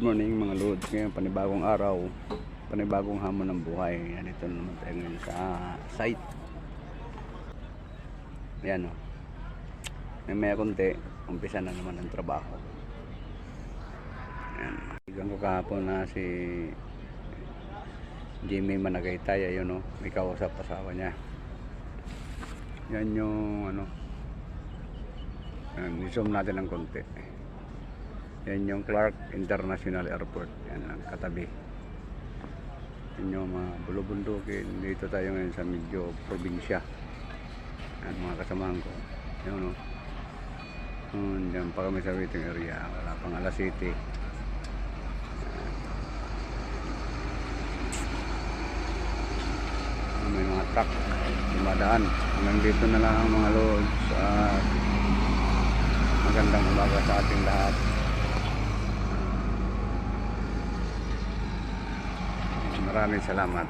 morning mga lods. Ngayon panibagong araw, panibagong hamon ng buhay. Yan, ito naman tayo ngayon sa site. Yan o. May konti, umpisa na naman ang trabaho. Yan. Hanggang ko kahapon na si Jimmy Managaytay. Ayun o, may kausap asawa niya. Yan yung ano. Yan, i-zoom natin ng konti. Yan yung Clark International Airport. Yan ang katabi. Yan yung mga bulubundukin. Dito tayo ngayon sa medyo probinsya. Yan mga kasamahan ko. Yan o. Diyan pa kami sa waiting area. Wala pang alas city. May mga truck dumadaan. Hanggang dito na lang ang mga loads. Magandang umaga sa ating lahat. Maraming salamat.